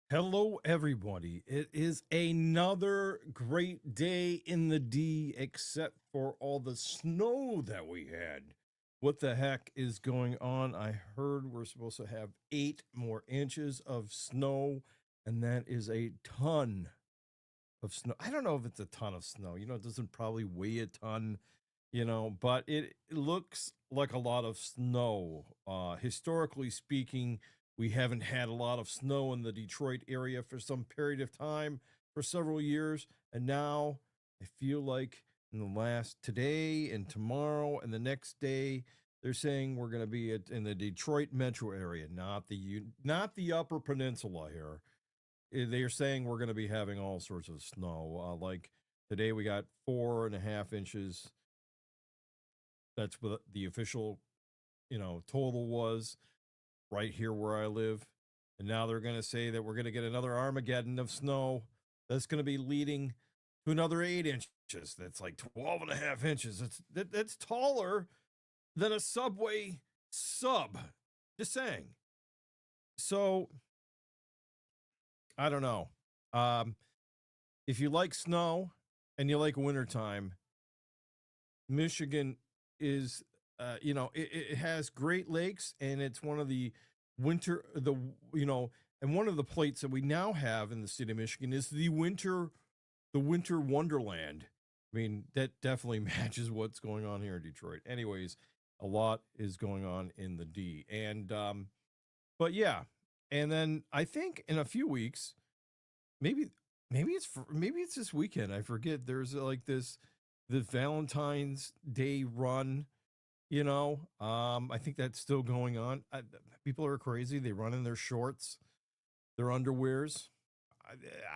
Hello, everybody. It is another great day in the D, except for all the snow that we had. What the heck is going on? I heard we're supposed to have 8 more inches of snow, and that is a ton of snow. I don't know if it's a ton of snow. It doesn't probably weigh a ton, but it looks like a lot of snow. Historically speaking, we haven't had a lot of snow in the Detroit area for some period of time, for several years. And now I feel like in the last today and tomorrow and the next day, they're saying we're going to be in the Detroit metro area, not the Upper Peninsula here. They're saying we're going to be having all sorts of snow. Like today, we got 4.5 inches. That's what the official, total was right here where I live. And now they're going to say that we're going to get another Armageddon of snow that's going to be leading to another 8 inches. That's like 12.5 inches. That's taller than a Subway sub. Just saying. So I don't know. If you like snow and you like wintertime, Michigan is, it has Great Lakes, and it's one of the and one of the plates that we now have in the state of Michigan is the winter wonderland. I mean, that definitely matches what's going on here in Detroit. Anyways, a lot is going on in the D. And, but yeah. And then I think in a few weeks, maybe, maybe it's this weekend. I forget. There's like the Valentine's Day run, I think that's still going on. People are crazy. They run in their shorts, their underwears.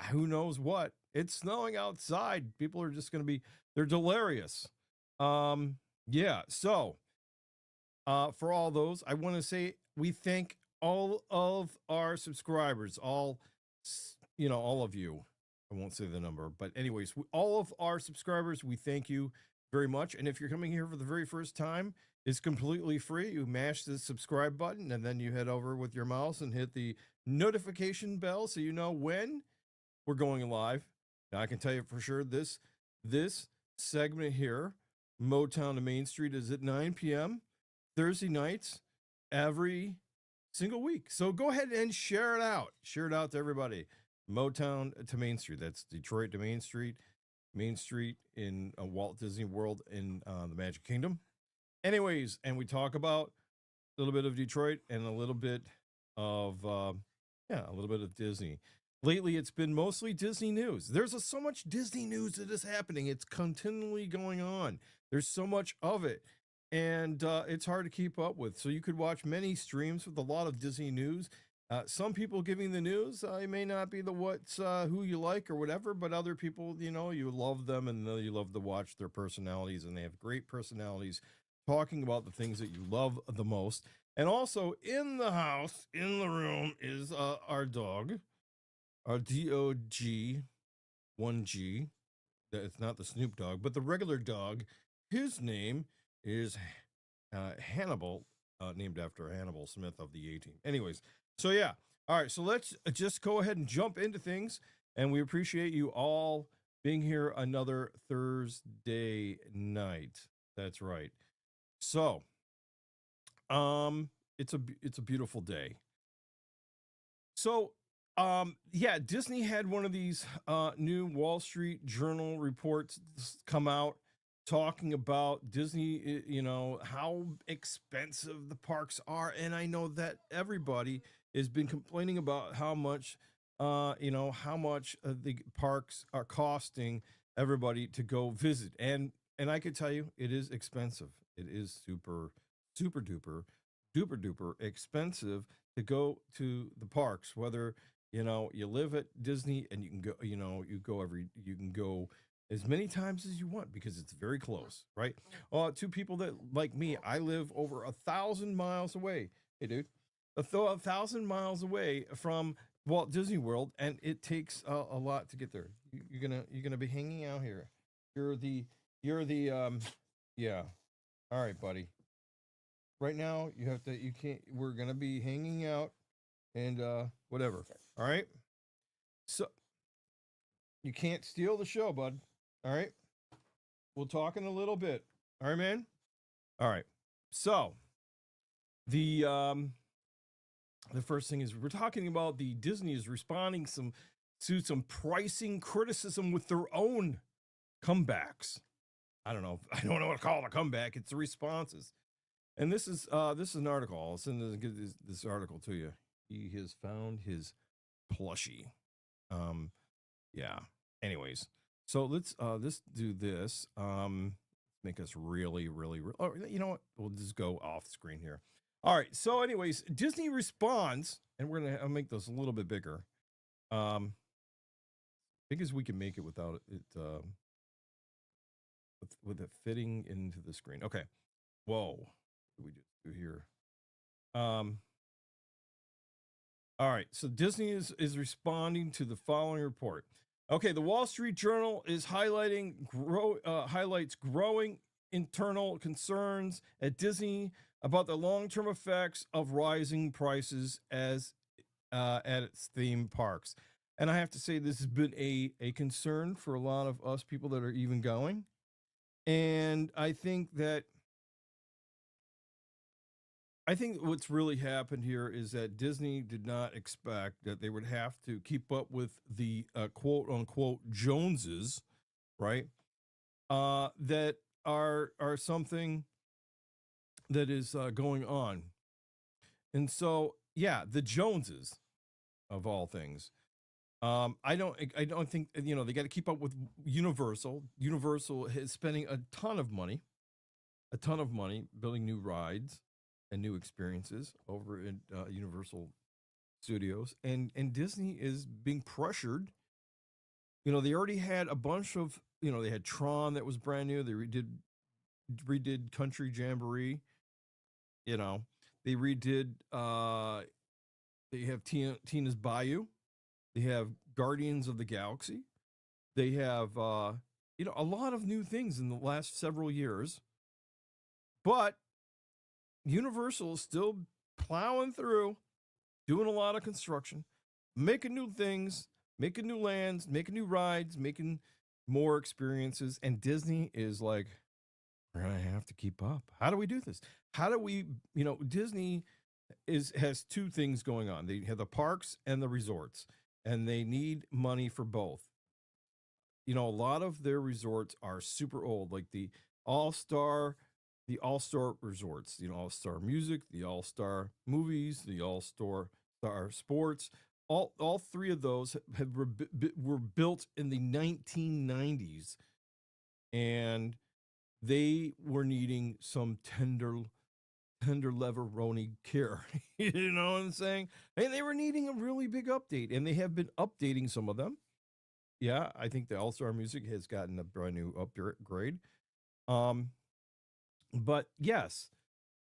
Who knows what? It's snowing outside. People are just going to be, they're delirious. Yeah. So, for all those, I want to say we thank all of our subscribers, all of you. I won't say the number, but anyways, all of our subscribers, we thank you very much. And if you're coming here for the very first time, it's completely free. You mash the subscribe button, and then you head over with your mouse and hit the notification bell so you know when we're going live. Now, I can tell you for sure this segment here, Motown to Mainstreet, is at 9 p.m. Thursday nights every single week. So go ahead and share it out. Share it out to everybody. Motown to Mainstreet. That's Detroit to Mainstreet. Mainstreet in Walt Disney World in the Magic Kingdom. Anyways, and we talk about a little bit of Detroit and a little bit of a little bit of Disney. Lately, it's been mostly Disney news. There's so much Disney news that is happening. It's continually going on. There's so much of it, and it's hard to keep up with. So you could watch many streams with a lot of Disney news. Some people giving the news, it may not be who you like or whatever, but other people, you love them and you love to watch their personalities, and they have great personalities talking about the things that you love the most. And also in the house, in the room, is our dog, our DOG 1G. It's not the Snoop Dogg, but the regular dog. His name is Hannibal, named after Hannibal Smith of the A-Team. Anyways, so yeah. All right, so let's just go ahead and jump into things. And we appreciate you all being here another Thursday night. That's right. So, it's a beautiful day. So, yeah, Disney had one of these new Wall Street Journal reports come out talking about Disney, how expensive the parks are. And I know that everybody has been complaining about how much the parks are costing everybody to go visit. And I can tell you, it is expensive. It is super duper expensive to go to the parks, whether you live at Disney and you can go, you can go as many times as you want because it's very close, right? Two people that like me, I live over 1,000 miles away. Hey, dude, 1,000 miles away from Walt Disney World, and it takes a lot to get there. You're gonna be hanging out here. You're the yeah. All right, buddy. Right now, you can't. We're gonna be hanging out and whatever. All right. So you can't steal the show, bud. All right. We'll talk in a little bit. All right, man. All right. So the first thing is we're talking about the Disney is responding to some pricing criticism with their own comebacks. I don't know. I don't know what to call it a comeback. It's the responses. And this is an article. I'll send this article to you. He has found his plushie. Yeah. Anyways, so let's do this. Make us really. Oh, you know what? We'll just go off screen here. All right. So, anyways, Disney responds, and I'll make this a little bit bigger. Big as we can make it without it. With it fitting into the screen. Okay. Whoa. What do we just do here? All right. So Disney is responding to the following report. Okay, the Wall Street Journal is highlights growing internal concerns at Disney about the long-term effects of rising prices at its theme parks. And I have to say, this has been a concern for a lot of us people that are even going. And I think what's really happened here is that Disney did not expect that they would have to keep up with the quote unquote Joneses, right? That are something that is going on. And so, yeah, the Joneses of all things. I don't think they got to keep up with Universal. Universal is spending a ton of money building new rides and new experiences over in Universal Studios, and Disney is being pressured. They already had a bunch of they had Tron that was brand new. They redid Country Jamboree. They redid. They have Tina's Bayou. They have Guardians of the Galaxy. They have a lot of new things in the last several years, but Universal is still plowing through, doing a lot of construction, making new things, making new lands, making new rides, making more experiences. And Disney is like, we're going to have to keep up. How do we do this? How do we, Disney has two things going on. They have the parks and the resorts, and they need money for both. A lot of their resorts are super old, like All-Star the All-Star resorts, All-Star music, the All-Star movies, the All-Star sports. All three of those were built in the 1990s, and they were needing some tender leveroni care. You know what I'm saying? And they were needing a really big update, and they have been updating some of them. Yeah, I think the All-Star music has gotten a brand new upgrade. But yes,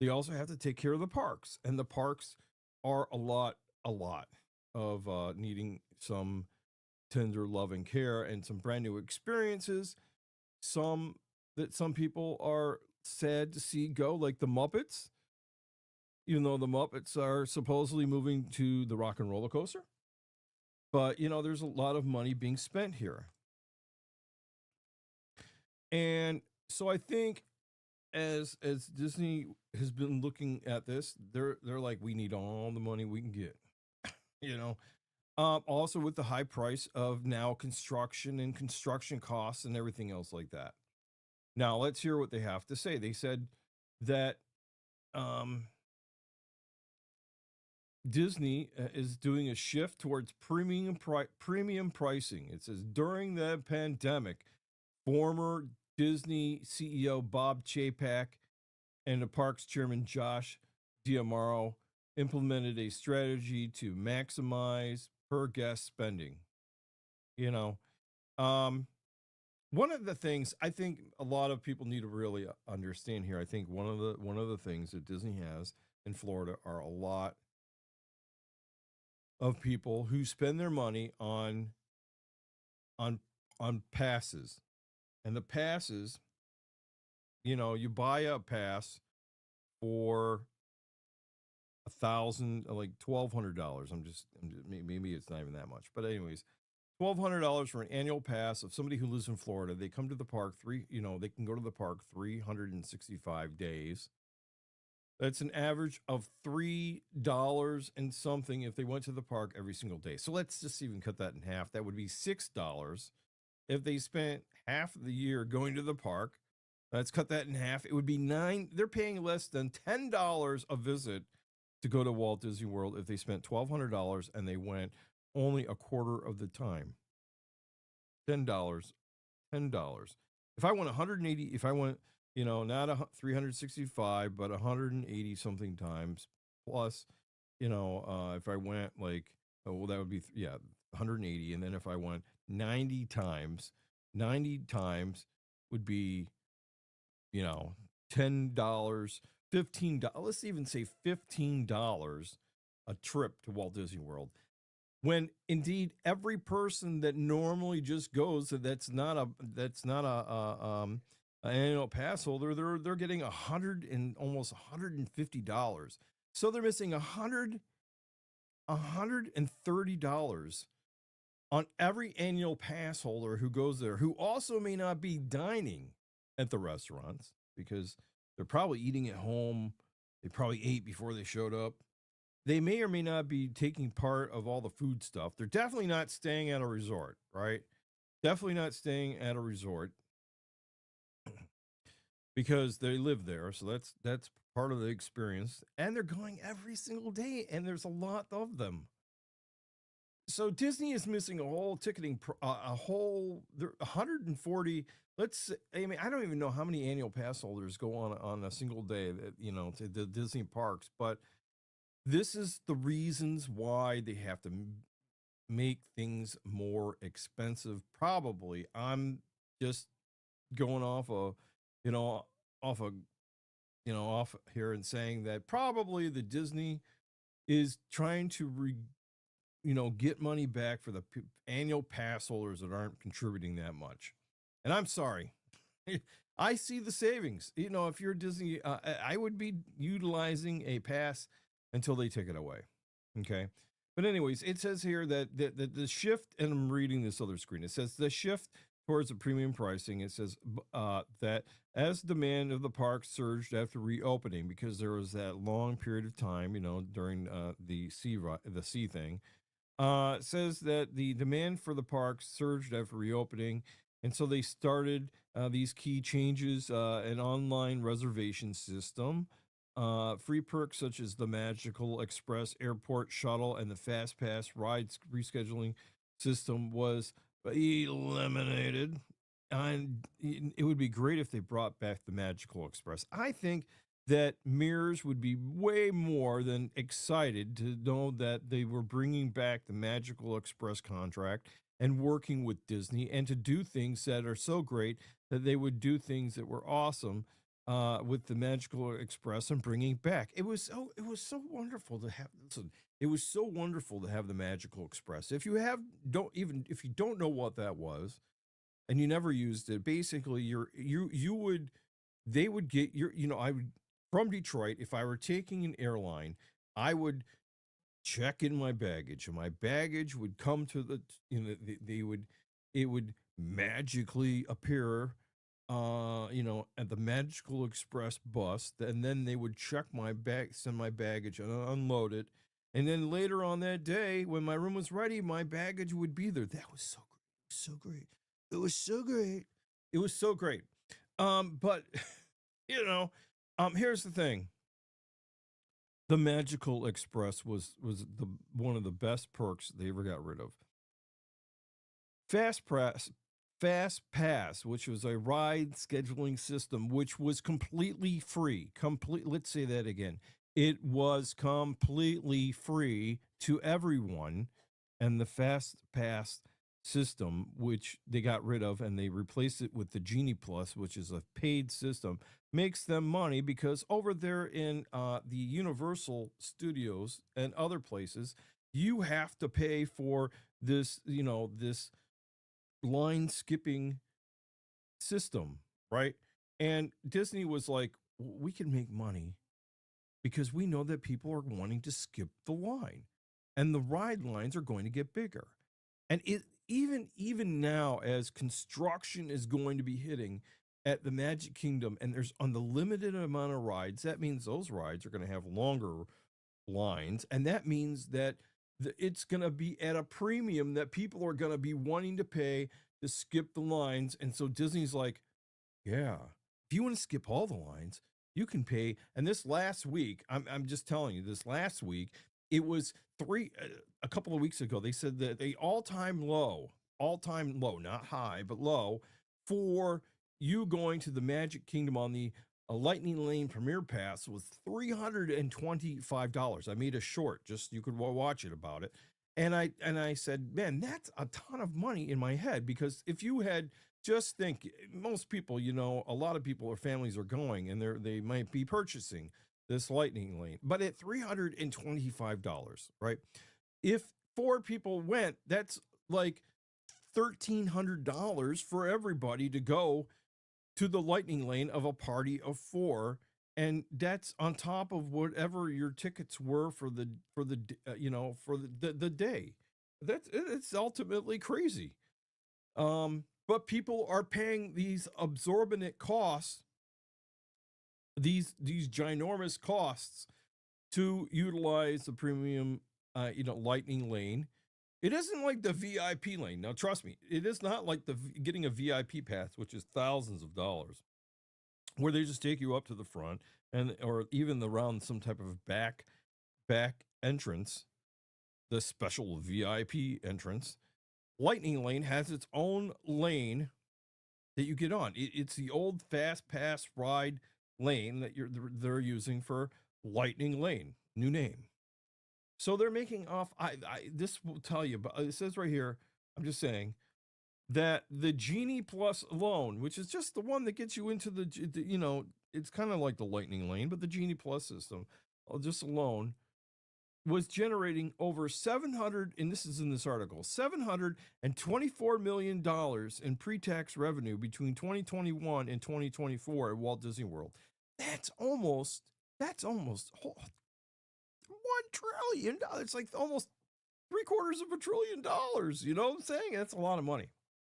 they also have to take care of the parks, and the parks are a lot of needing some tender love and care and some brand new experiences. Some people are sad to see go, like the Muppets. Even though the Muppets are supposedly moving to the Rock and Roller Coaster, But, there's a lot of money being spent here. And so I think as Disney has been looking at this, they're like, we need all the money we can get, you know. Also with the high price of now construction and construction costs and everything else like that. Now let's hear what they have to say. They said that um, Disney is doing a shift towards premium pricing. It says during the pandemic, former Disney CEO Bob Chapek and the parks chairman Josh Diamaro implemented a strategy to maximize per guest spending. You know, um, one of the things I think a lot of people need to really understand here. I think one of the things that Disney has in Florida are a lot of people who spend their money on on passes, and the passes, you buy a pass for 1,000, like $1,200. Maybe it's not even that much, but anyways, $1,200 for an annual pass of somebody who lives in Florida. They come to the park they can go to the park 365 days. That's an average of $3 and something if they went to the park every single day. So let's just even cut that in half. That would be $6 if they spent half of the year going to the park. Let's cut that in half. It would be nine. They're paying less than $10 a visit to go to Walt Disney World if they spent $1,200 and they went only a quarter of the time. $10, $10. If I went 180, if I went, not 365, but 180 something times plus, if I went like, oh, well, that would be, yeah, 180. And then if I went 90 times would be, $10, $15. Let's even say $15 a trip to Walt Disney World. When indeed every person that normally just goes, that's not a an annual pass holder, they're getting almost $150. So they're missing $130 on every annual pass holder who goes there, who also may not be dining at the restaurants because they're probably eating at home. They probably ate before they showed up. They may or may not be taking part of all the food stuff. They're definitely not staying at a resort, right? Definitely not staying at a resort because they live there. So that's part of the experience. And they're going every single day, and there's a lot of them. So Disney is missing a whole a whole 140. I don't even know how many annual pass holders go on a single day that to the Disney parks, but this is the reasons why they have to make things more expensive. Probably, I'm just going off you know, off a, off here and saying that probably the Disney is trying to get money back for the annual pass holders that aren't contributing that much. And I'm sorry. I see the savings. If you're Disney, I would be utilizing a pass until they take it away. Okay. But anyways, it says here that the shift, and I'm reading this other screen. It says the shift towards the premium pricing. It says that as demand of the park surged after reopening, because there was that long period of time, during the sea thing. Says that the demand for the park surged after reopening, and so they started these key changes: an online reservation system, free perks such as the Magical Express Airport Shuttle, and the Fast Pass ride rescheduling system was eliminated. And it would be great if they brought back the Magical Express. I think that Mirrors would be way more than excited to know that they were bringing back the Magical Express contract and working with Disney, and to do things that are so great that they would do things that were awesome with the Magical Express and bringing back. It was so wonderful to have. Listen, it was so wonderful to have the Magical Express. If you don't know what that was and you never used it, basically you would they would get I would, from Detroit, if I were taking an airline, I would check in my baggage, and my baggage would come to the, it would magically appear, at the Magical Express bus, and then they would check my bag, send my baggage, and unload it. And then later on that day, when my room was ready, my baggage would be there. That was so great. It was so great. It was so great. But here's the thing. The Magical Express was the one of the best perks they ever got rid of. Fast Pass, Fast Pass, which was a ride scheduling system, which was completely free. Let's say that again. It was completely free to everyone, and the Fast Pass system, which they got rid of and they replaced it with the Genie Plus, which is a paid system, makes them money because over there in the Universal Studios and other places, you have to pay for this line skipping system, right? And Disney was like, we can make money because we know that people are wanting to skip the line and the ride lines are going to get bigger. And it even now, as construction is going to be hitting at the Magic Kingdom, and there's on the limited amount of rides, that means those rides are going to have longer lines, and that means that it's going to be at a premium that people are going to be wanting to pay to skip the lines. And so Disney's like, yeah, if you want to skip all the lines, you can pay. And this last week, I'm just telling you, this last week, it was a couple of weeks ago, they said that the all-time low, not high, but low, for you going to the Magic Kingdom on the Lightning Lane Premier Pass was $325. I made a short, just you could watch it about it. And I said, man, that's a ton of money in my head, because if you had, just think, most people, a lot of people or families are going and they might be purchasing this Lightning Lane, but at $325, right? If 4 people went, that's like $1,300 for everybody to go to the Lightning Lane of a party of 4, and that's on top of whatever your tickets were for the day. It's ultimately crazy. But people are paying these exorbitant costs, these ginormous costs to utilize the premium, Lightning Lane. It isn't like the VIP lane. Now, trust me, it is not like getting a VIP pass, which is thousands of dollars, where they just take you up to the front or even around some type of back entrance, the special VIP entrance. Lightning Lane has its own lane that you get on. It's the old Fast Pass ride lane that they're using for Lightning Lane, new name. So they're making off. This will tell you, but it says right here, I'm just saying that the Genie Plus alone, which is just the one that gets you into it's kind of like the Lightning Lane, but the Genie Plus system, just alone, was generating over 700, and this is in this article, $724 million in pre-tax revenue between 2021 and 2024 at Walt Disney World. That's almost $1 trillion. It's like almost $750 billion. You know what I'm saying? That's a lot of money.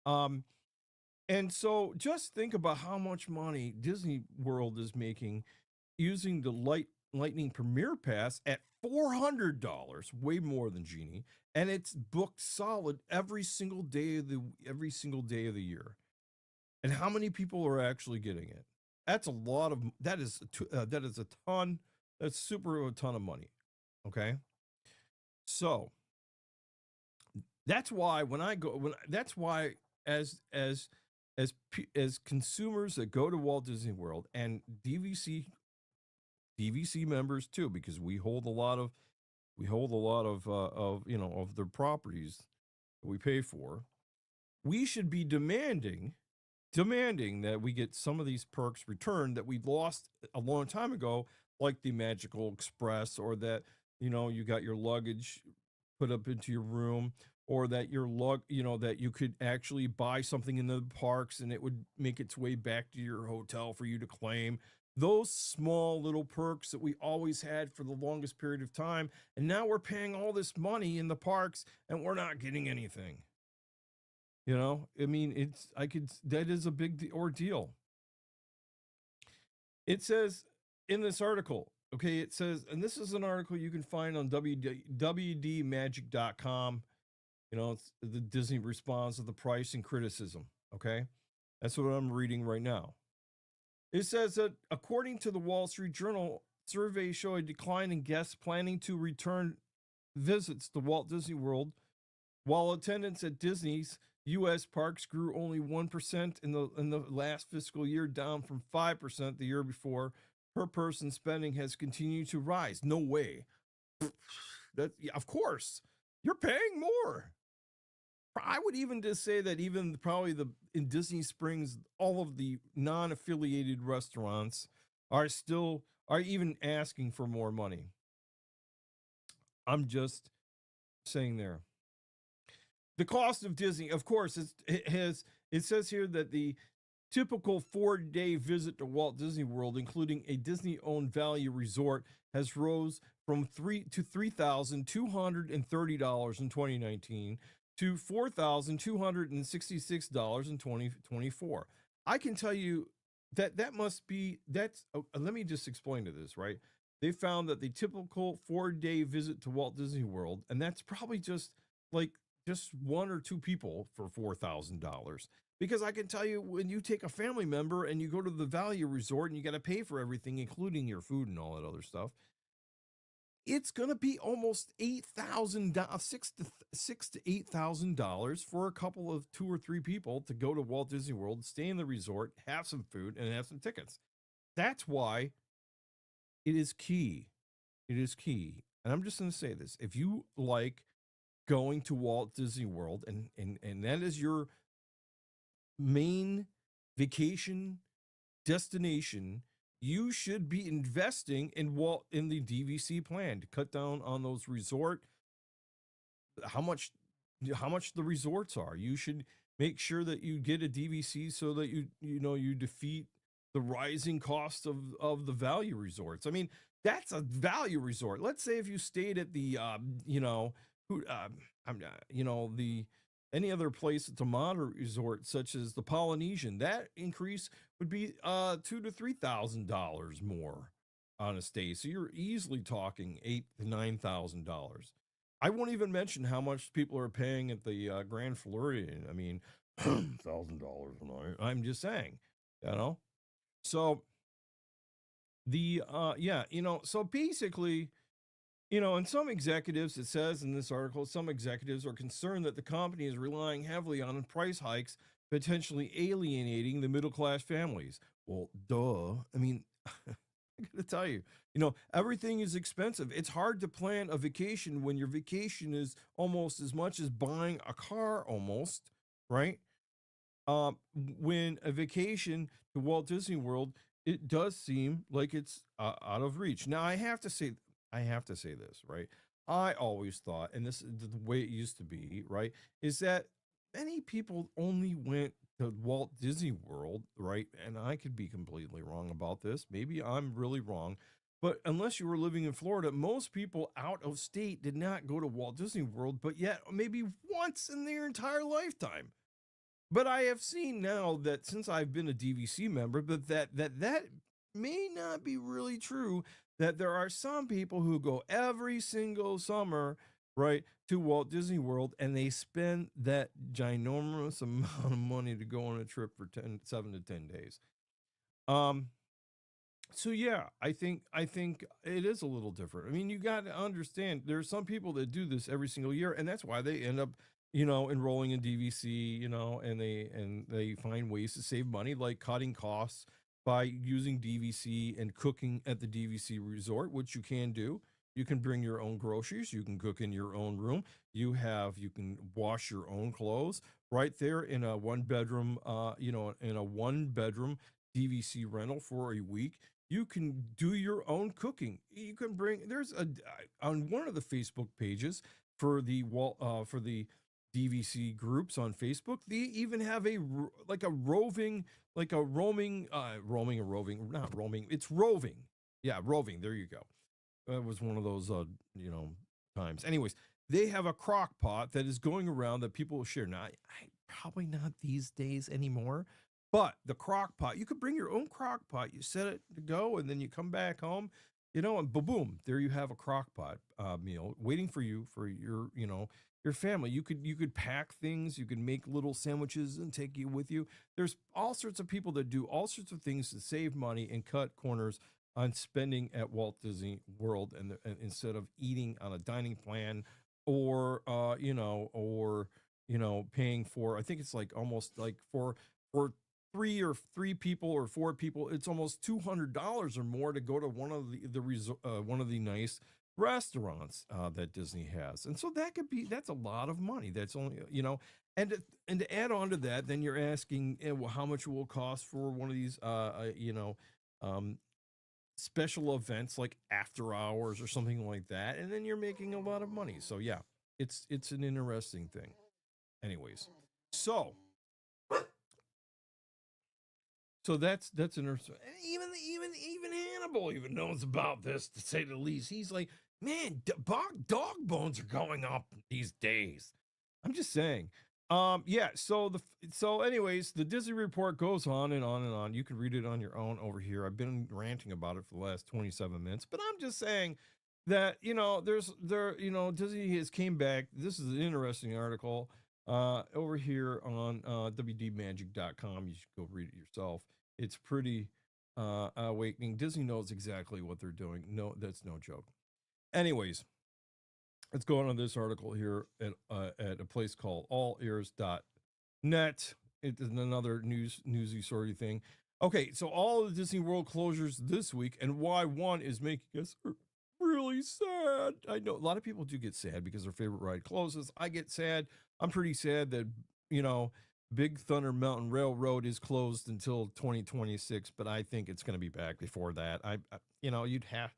And so just think about how much money Disney World is making using the Lightning Premier Pass at $400, way more than Genie, and it's booked solid every single day of the year. And how many people are actually getting it? That's a lot of. That is a ton. That's a ton of money. Okay, so that's why as consumers that go to Walt Disney World, and DVC members too, because we hold a lot of their properties that we pay for, we should be demanding that we get some of these perks returned that we lost a long time ago, like the Magical Express, or that you got your luggage put up into your room, or that that you could actually buy something in the parks and it would make its way back to your hotel for you to claim. those small little perks that we always had for the longest period of time. And now we're paying all this money in the parks and we're not getting anything. You know, I mean, that is a big ordeal. It says in this article, okay, it says, and this is an article you can find on wdmagic.com. You know, it's the Disney response to the price and criticism. Okay. That's what I'm reading right now. It says that according to the Wall Street Journal, surveys show a decline in guests planning to return visits to Walt Disney World, while attendance at Disney's U.S. parks grew only 1% in the last fiscal year, down from 5% the year before. Per person spending has continued to rise. No way. That, yeah, of course, you're paying more. I would even just say that even probably in Disney Springs, all of the non-affiliated restaurants are even asking for more money. I'm just saying there. The cost of Disney, of course, it says here that the typical 4-day visit to Walt Disney World, including a Disney-owned value resort, has rose from $3,230 in 2019 to $4,266 in 2024. I can tell you that must be let me just explain to this, right? They found that the typical 4-day visit to Walt Disney World, and that's probably just one or two people for $4,000. Because I can tell you, when you take a family member and you go to the value resort and you got to pay for everything, including your food and all that other stuff, it's going to be almost $8,000, $6,000 to $8,000 for a couple of 2 or 3 people to go to Walt Disney World, stay in the resort, have some food, and have some tickets. That's why it is key. It is key. And I'm just going to say this. If you like going to Walt Disney World and that is your main vacation destination, you should be investing in the DVC plan to cut down on those resort how much the resorts are. You should make sure that you get a DVC so that you defeat the rising cost of the value resorts. I mean, that's a value resort. Let's say if you stayed at the the any other place that's a moderate resort, such as the Polynesian, that increase would be $2,000 to $3,000 more on a stay. So you're easily talking $8,000 to $9,000. I won't even mention how much people are paying at the Grand Floridian. I mean, $1,000 a night. I'm just saying, you know. So so basically, and some executives, it says in this article, some executives are concerned that the company is relying heavily on price hikes, potentially alienating the middle class families. Well, duh. I mean, I gotta tell you, everything is expensive. It's hard to plan a vacation when your vacation is almost as much as buying a car, almost, right? When a vacation to Walt Disney World, it does seem like it's out of reach. Now, I have to say this, right? I always thought, and this is the way it used to be, right, is that many people only went to Walt Disney World, right? And I could be completely wrong about this. Maybe I'm really wrong. But unless you were living in Florida, most people out of state did not go to Walt Disney World, but yet maybe once in their entire lifetime. But I have seen now that since I've been a DVC member, but that may not be really true, that there are some people who go every single summer, right, to Walt Disney World, and they spend that ginormous amount of money to go on a trip for 7 to 10 days. So yeah, I think it is a little different. I mean, you got to understand, there are some people that do this every single year, and that's why they end up, enrolling in DVC, and they find ways to save money, like cutting costs by using DVC and cooking at the DVC resort, which you can do. You can bring your own groceries. You can cook in your own room. You can wash your own clothes right there in a one bedroom, DVC rental for a week. You can do your own cooking. You can bring, on one of the Facebook pages for the DVC groups on Facebook. They even have like a roving, like a roaming, not roaming. It's roving. Yeah, roving. There you go. That was one of those, times. Anyways, they have a crock pot that is going around that people will share. Now, probably not these days anymore, but the crock pot, you could bring your own crock pot. You set it to go, and then you come back home, and boom, there you have a crock pot meal waiting for you for your family. You could pack things, you could make little sandwiches and take you with you. There's all sorts of people that do all sorts of things to save money and cut corners on spending at Walt Disney World, and instead of eating on a dining plan, or paying for, I think it's like almost like for three people or four people, it's almost $200 or more to go to one of one of the nice restaurants that Disney has. And so that's a lot of money. That's only, and to add on to that, then you're asking, well, how much will it cost for one of these um special events like after hours or something like that, and then you're making a lot of money. So yeah, it's an interesting thing. Anyways, so that's interesting. Even Hannibal even knows about this, to say the least. He's like, man, dog bones are going up these days. I'm just saying. Yeah. So anyways, the Disney report goes on and on and on. You can read it on your own over here. I've been ranting about it for the last 27 minutes, but I'm just saying that Disney has came back. This is an interesting article over here on wdmagic.com. You should go read it yourself. It's pretty awakening. Disney knows exactly what they're doing. No, that's no joke. Anyways, let's go on to this article here at a place called allears.net. It is another newsy sorty thing. Okay, so all of the Disney World closures this week, and why one is making us really sad. I know a lot of people do get sad because their favorite ride closes. I get sad. I'm pretty sad that, Big Thunder Mountain Railroad is closed until 2026, but I think it's going to be back before that. You'd have,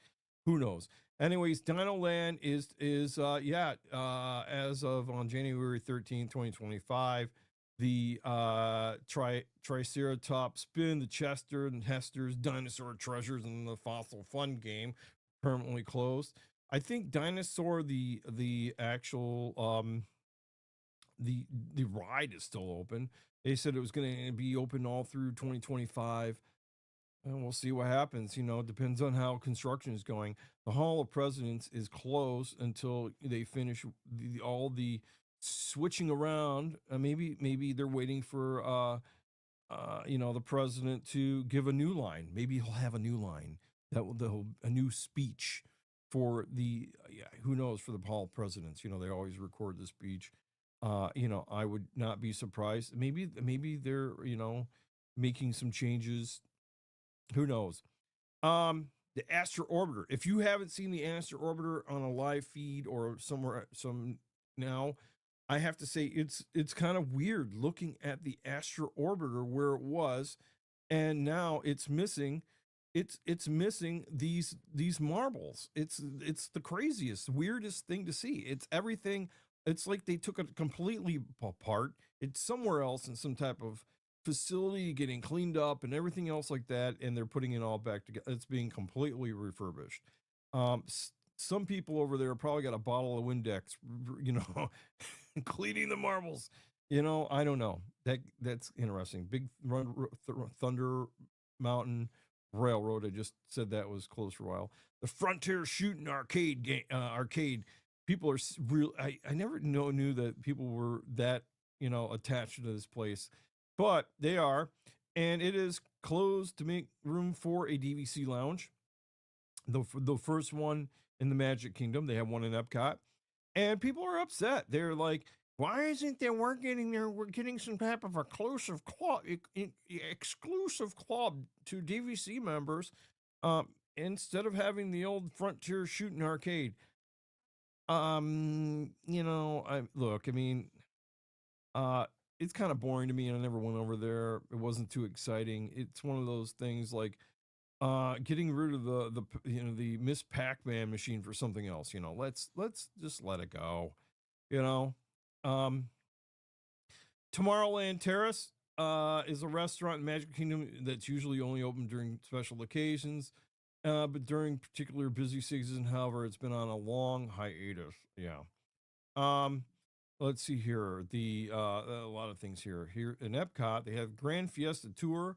who knows? Anyways, Dino Land is as of on January 13th, 2025, the Triceratops Spin, the Chester and Hester's Dinosaur Treasures, and the Fossil Fun game permanently closed. I think Dinosaur, the actual the ride is still open. They said it was going to be open all through 2025. And we'll see what happens. It depends on how construction is going. The Hall of Presidents is closed until they finish all the switching around. Maybe they're waiting for the president to give a new line. Maybe he'll have a new line, a new speech for the who knows, for the Hall of Presidents. They always record the speech. I would not be surprised. Maybe they're making some changes. Who knows? The Astro Orbiter. If you haven't seen the Astro Orbiter on a live feed or some now, I have to say it's kind of weird looking at the Astro Orbiter where it was, and now it's missing. It's missing these marbles. It's the craziest, weirdest thing to see. It's everything. It's like they took it completely apart. It's somewhere else in some type of facility getting cleaned up and everything else like that, and they're putting it all back together. It's being completely refurbished. Some people over there probably got a bottle of Windex, cleaning the marbles. I don't know. That's interesting. Big Thunder Mountain Railroad. I just said that was closed for a while. The Frontier Shooting Arcade game, arcade. People are real. I never knew that people were that attached to this place, but they are, and it is closed to make room for a DVC lounge. The first one in the Magic Kingdom. They have one in Epcot, and people are upset. They're like, why isn't there? We're getting some type of exclusive club to DVC members, instead of having the old Frontier Shooting Arcade. It's kind of boring to me, and I never went over there. It wasn't too exciting. It's one of those things like getting rid of the Miss Pac-Man machine for something else. Let's just let it go. Tomorrowland Terrace is a restaurant in Magic Kingdom that's usually only open during special occasions. But during particular busy season, however, it's been on a long hiatus. Yeah. Um, let's see here. A lot of things here. Here in Epcot, they have Grand Fiesta Tour,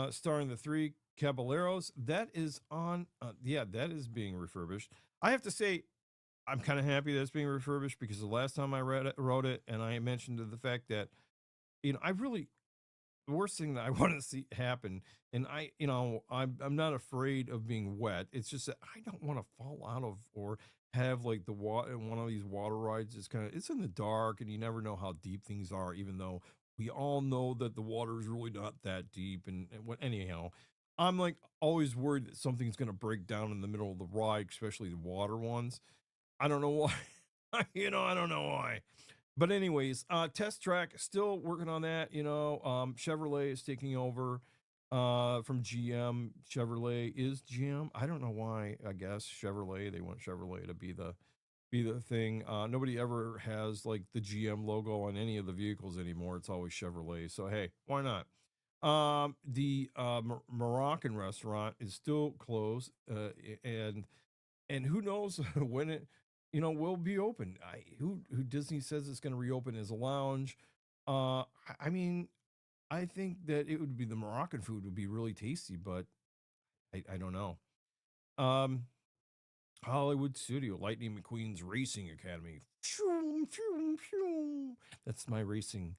starring the three Caballeros. That is on. Yeah, that is being refurbished. I have to say, I'm kind of happy that it's being refurbished because the last time I wrote it, and I mentioned the fact that I really the worst thing that I want to see happen, and I'm not afraid of being wet. It's just that I don't want to fall out of or have like the water one of these water rides. It's in the dark, and you never know how deep things are. Even though we all know that the water is really not that deep, and what anyhow. I'm like always worried that something's going to break down in the middle of the ride, especially the water ones. I don't know why. I don't know why. But anyways, test track still working on that. Chevrolet is taking over from GM. Chevrolet is GM. I don't know why. I guess Chevrolet. They want Chevrolet to be the thing. Nobody ever has like the GM logo on any of the vehicles anymore. It's always Chevrolet. So hey, why not? The Moroccan restaurant is still closed, and who knows when it will be open. Who Disney says it's going to reopen as a lounge. I mean, I think that it would be the Moroccan food would be really tasty, but I don't know. Um, Hollywood Studio, Lightning McQueen's Racing Academy. Phew, phew, phew. That's my racing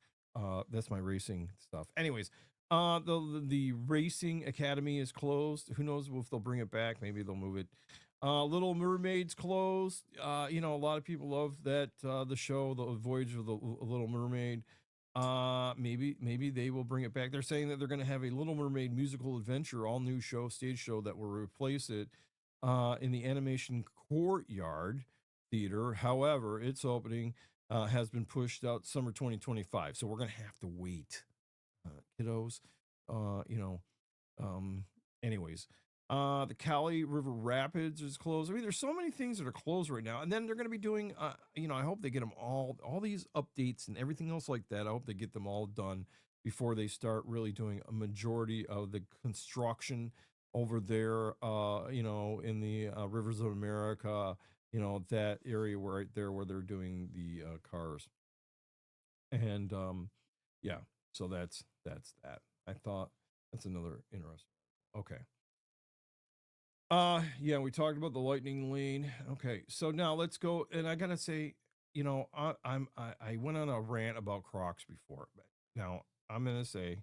stuff. Anyways, the Racing Academy is closed. Who knows if they'll bring it back? Maybe they'll move it. Little Mermaid's closed. A lot of people love that the show, the Voyage of the Little Mermaid. Maybe they will bring it back. They're saying that they're going to have a Little Mermaid musical adventure, all new stage show that will replace it in the Animation Courtyard Theater. However, its opening has been pushed out summer 2025, so we're going to have to wait, kiddos. Uh, you know, um, anyways, the Cali River Rapids is closed. I mean, there's so many things that are closed right now, and then they're going to be doing. I hope they get them all these updates and everything else like that. I hope they get them all done before they start really doing a majority of the construction over there. In the Rivers of America. That area where right there where they're doing the cars, and yeah. So that's that. I thought that's another interesting. Okay. Yeah, we talked about the lightning lane. Okay, so now let's go. And I gotta say, I went on a rant about Crocs before, but now I'm gonna say,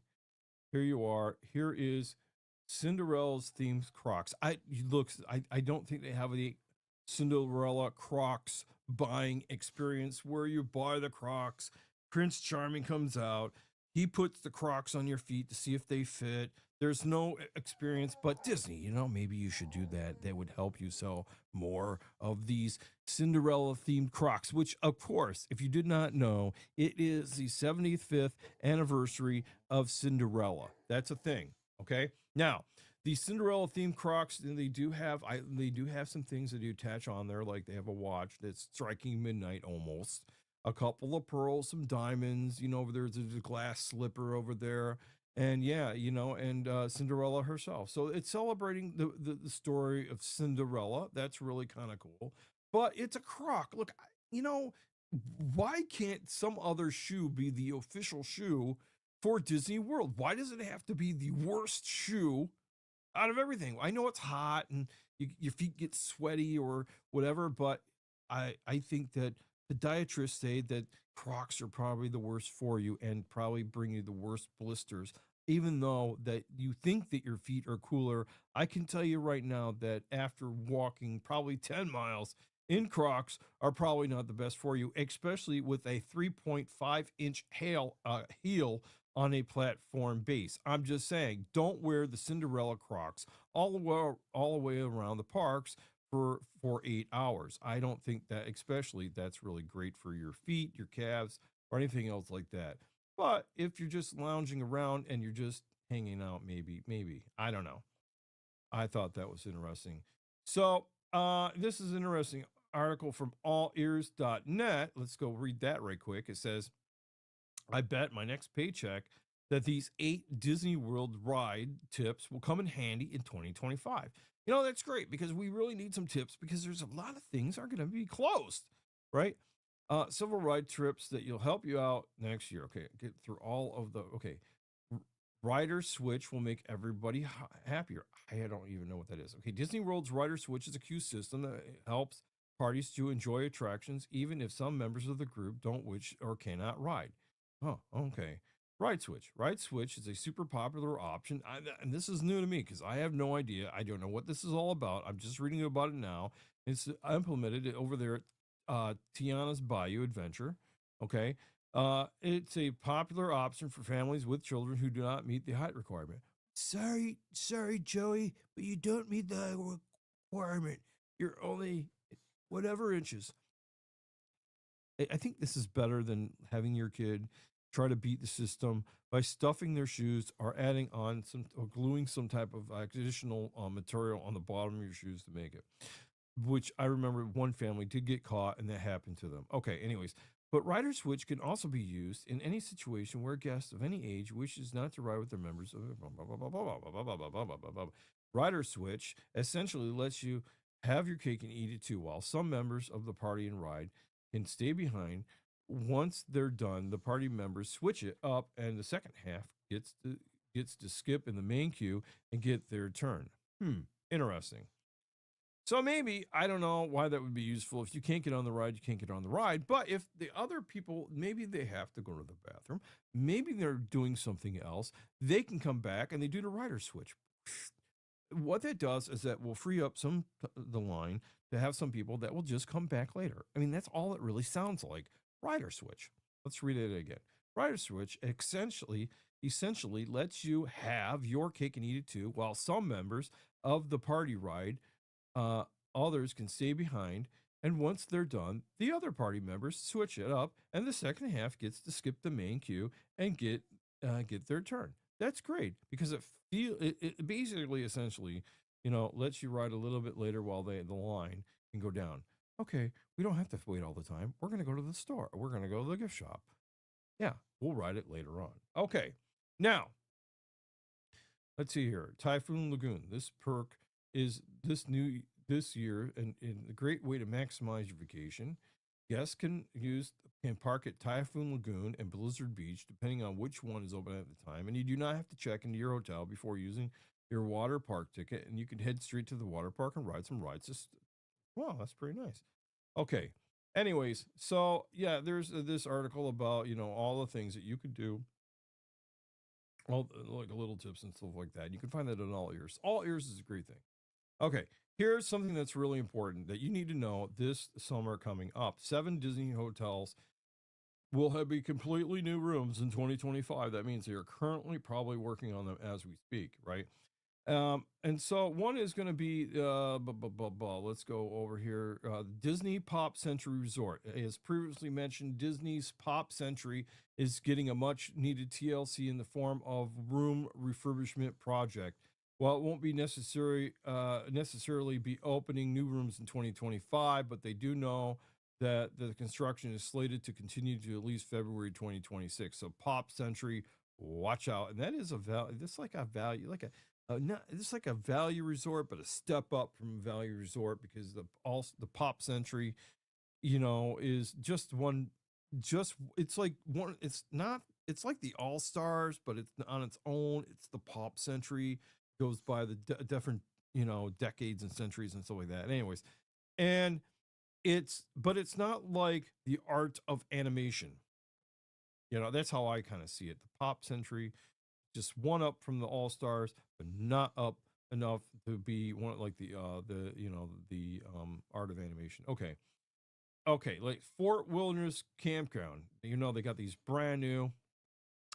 here you are. Here is Cinderella's themed Crocs. I don't think they have the Cinderella Crocs buying experience where you buy the Crocs. Prince Charming comes out. He puts the Crocs on your feet to see if they fit. There's no experience, but Disney, maybe you should do that. That would help you sell more of these Cinderella themed Crocs, which, of course, if you did not know, it is the 75th anniversary of Cinderella. That's a thing. Okay. Now, the Cinderella themed Crocs, they do have some things that you attach on there, like they have a watch that's striking midnight almost, a couple of pearls, some diamonds, there's a glass slipper over there. And yeah, and Cinderella herself. So it's celebrating the story of Cinderella. That's really kind of cool. But it's a croc. Look, why can't some other shoe be the official shoe for Disney World? Why does it have to be the worst shoe out of everything? I know it's hot and your feet get sweaty or whatever, but I think that the dietitists say that Crocs are probably the worst for you and probably bring you the worst blisters. Even though that you think that your feet are cooler, I can tell you right now that after walking probably 10 miles in Crocs are probably not the best for you, especially with a 3.5-inch heel on a platform base. I'm just saying, don't wear the Cinderella Crocs all the way around the parks for 8 hours. I don't think that, especially, that's really great for your feet, your calves, or anything else like that. But if you're just lounging around and you're just hanging out, maybe I don't know. I thought that was interesting. So this is an interesting article from allears.net. Let's go read that right quick. It says I bet my next paycheck that these 8 Disney World ride tips will come in handy in 2025. That's great because we really need some tips because there's a lot of things are going to be closed, right? Several ride trips that you'll help you out next year. Okay, get through all of the. Okay, Rider Switch will make everybody happier. I don't even know what that is. Okay, Disney World's Rider Switch is a queue system that helps parties to enjoy attractions, even if some members of the group don't wish or cannot ride. Oh, okay. Ride Switch. Ride Switch is a super popular option. And this is new to me because I have no idea. I don't know what this is all about. I'm just reading about it now. It's implemented over there at Tiana's Bayou Adventure. Okay. It's a popular option for families with children who do not meet the height requirement. Sorry, Joey, but you don't meet the requirement. You're only whatever inches. I think this is better than having your kid try to beat the system by stuffing their shoes or adding on some or gluing some type of additional material on the bottom of your shoes to make it. Which I remember one family did get caught and that happened to them. Okay, anyways, but rider switch can also be used in any situation where a guest of any age wishes not to ride with their members of rider switch essentially lets you have your cake and eat it too, while some members of the party and ride can stay behind. Once they're done, the party members switch it up and the second half gets to skip in the main queue and get their turn. Interesting. So maybe, I don't know why that would be useful. If you can't get on the ride, you can't get on the ride. But if the other people, maybe they have to go to the bathroom, maybe they're doing something else, they can come back and they do the rider switch. What that does is that will free up the line to have some people that will just come back later. I mean, that's all it really sounds like. Rider switch. Let's read it again. Rider switch essentially lets you have your cake and eat it too, while some members of the party ride uh, others can stay behind, and once they're done, the other party members switch it up, and the second half gets to skip the main queue and get their turn. That's great because it basically essentially lets you ride a little bit later while the line can go down. Okay, we don't have to wait all the time. We're gonna go to the store. We're gonna go to the gift shop. Yeah, we'll ride it later on. Okay, now let's see here. Typhoon Lagoon. This perk is this year and a great way to maximize your vacation. Guests can park at Typhoon Lagoon and Blizzard Beach, depending on which one is open at the time. And you do not have to check into your hotel before using your water park ticket, and you can head straight to the water park and ride some rides. Wow, that's pretty nice. Okay. Anyways, so yeah, there's this article about all the things that you could do, all like little tips and stuff like that. You can find that on All Ears. All Ears is a great thing. Okay, here's something that's really important that you need to know this summer coming up. 7 Disney hotels will have be completely new rooms in 2025. That means they are currently probably working on them as we speak, right? And so one is going to be, let's go over here. Disney Pop Century Resort. As previously mentioned, Disney's Pop Century is getting a much needed TLC in the form of room refurbishment project. While it won't be necessarily be opening new rooms in 2025, but they do know that the construction is slated to continue to at least February 2026. So Pop Century, watch out. And that is a value. That's like a value, like not it's like a value resort, but a step up from a value resort because the Pop Century, is just one. Just it's like one. It's not. It's like the All Stars, but it's on its own. It's the Pop Century. Goes by the different decades and centuries and stuff like that. Anyways, and but it's not like the art of animation. That's how I kind of see it. The Pop Century, just one up from the All Stars, but not up enough to be one like the art of animation. Okay, like Fort Wilderness Campground. They got these brand new.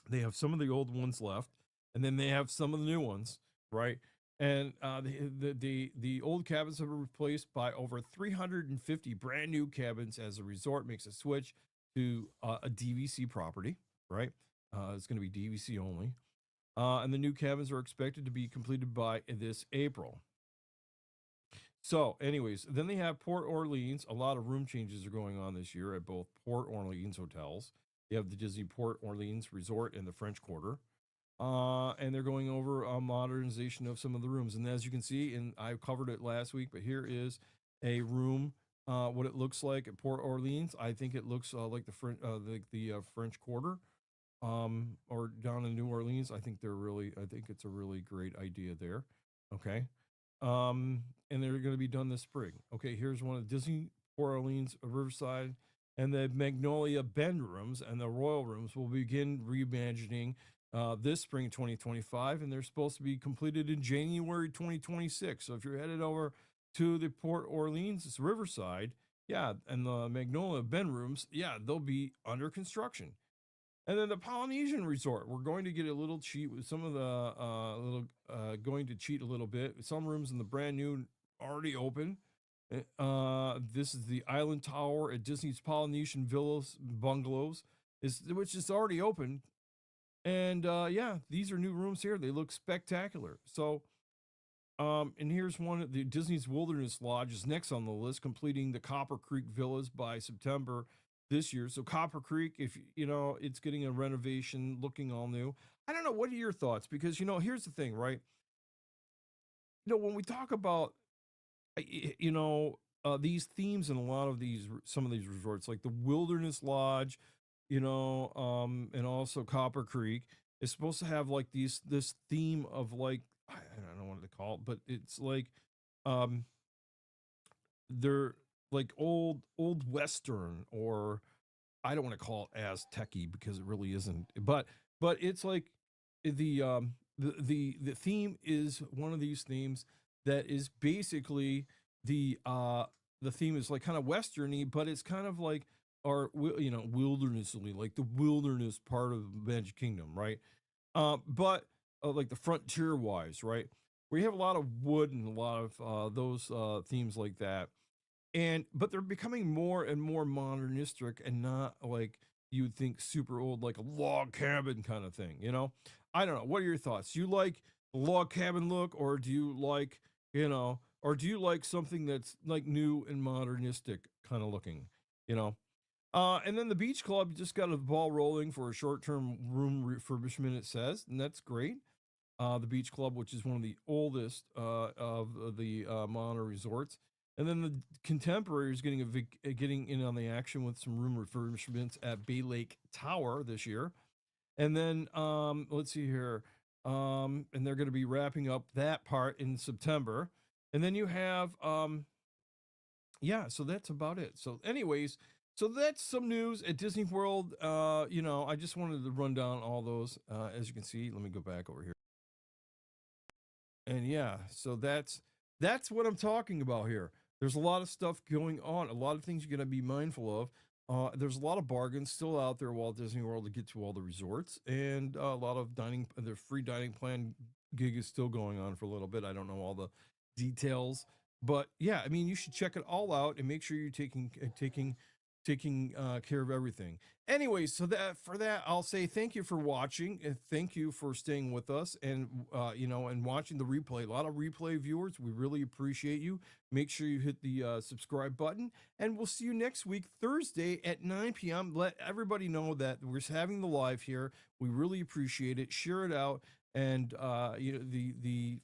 They have some of the old ones left, and then they have some of the new ones, right? And the old cabins have been replaced by over 350 brand new cabins as the resort makes a switch to a DVC property, right? It's going to be DVC only. And the new cabins are expected to be completed by this April. So, anyways, then they have Port Orleans. A lot of room changes are going on this year at both Port Orleans hotels. You have the Disney Port Orleans Resort in the French Quarter. And they're going over a modernization of some of the rooms. And as you can see, and I covered it last week, but here is a room, what it looks like at Port Orleans. I think it looks like the French Quarter, or down in New Orleans. I think it's a really great idea there. Okay. And they're going to be done this spring. Okay, here's one of Disney Port Orleans Riverside, and the Magnolia Bend rooms and the Royal rooms will begin reimagining this spring 2025, and they're supposed to be completed in January 2026. So if you're headed over to the Port Orleans Riverside, yeah, and the Magnolia Bend rooms, yeah, they'll be under construction. And then the Polynesian Resort, we're going to get a little cheat with some of the going to cheat a little bit. Some rooms in the brand new already open. This is the Island Tower at Disney's Polynesian Villas Bungalows, which is already open. And yeah, these are new rooms here. They look spectacular. So, and here's one of the Disney's Wilderness Lodge is next on the list, completing the Copper Creek Villas by September this year. So Copper Creek, if you know, it's getting a renovation, looking all new. I don't know. What are your thoughts? Because here's the thing, right? When we talk about these themes in a lot of some of these resorts, like the Wilderness Lodge, and also Copper Creek, is supposed to have like this theme of like, I don't know what to call it, but it's like um they're like old Western, or I don't want to call it as techie because it really isn't, but it's like the theme is one of these themes that is basically the theme is like kind of westerny, but it's kind of like wildernessly, like the wilderness part of Magic Kingdom, right? But like the frontier wise, right? We have a lot of wood and a lot of those themes like that, but they're becoming more and more modernistic and not like you would think super old, like a log cabin kind of thing. I don't know. What are your thoughts? Do you like the log cabin look, or do you like, or do you like something that's like new and modernistic kind of looking? You know, and then the Beach Club just got a ball rolling for a short-term room refurbishment, it says, and that's great. The Beach Club, which is one of the oldest of the Mono resorts. And then the Contemporary is getting in on the action with some room refurbishments at Bay Lake Tower this year. And then let's see here, and they're going to be wrapping up that part in September. And then you have yeah, so that's about it. So, anyways, so that's some news at Disney World. I just wanted to run down all those. As you can see, let me go back over here. And yeah, so that's what I'm talking about here. There's a lot of stuff going on, a lot of things you're going to be mindful of. There's a lot of bargains still out there at Walt Disney World to get to all the resorts, and a lot of dining. The free dining plan gig is still going on for a little bit. I don't know all the details, but yeah, I mean, you should check it all out and make sure you're taking care of everything. Anyway, so that I'll say thank you for watching, and thank you for staying with us, and and watching the replay. A lot of replay viewers, we really appreciate you. Make sure you hit the subscribe button, and we'll see you next week, Thursday at 9 p.m. Let everybody know that we're having the live here. We really appreciate it. Share it out, and the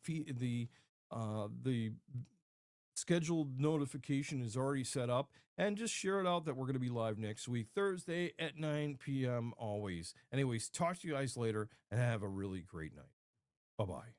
scheduled notification is already set up, and just share it out that we're going to be live next week, Thursday at 9 p.m. always. Anyways, talk to you guys later, and have a really great night. Bye-bye.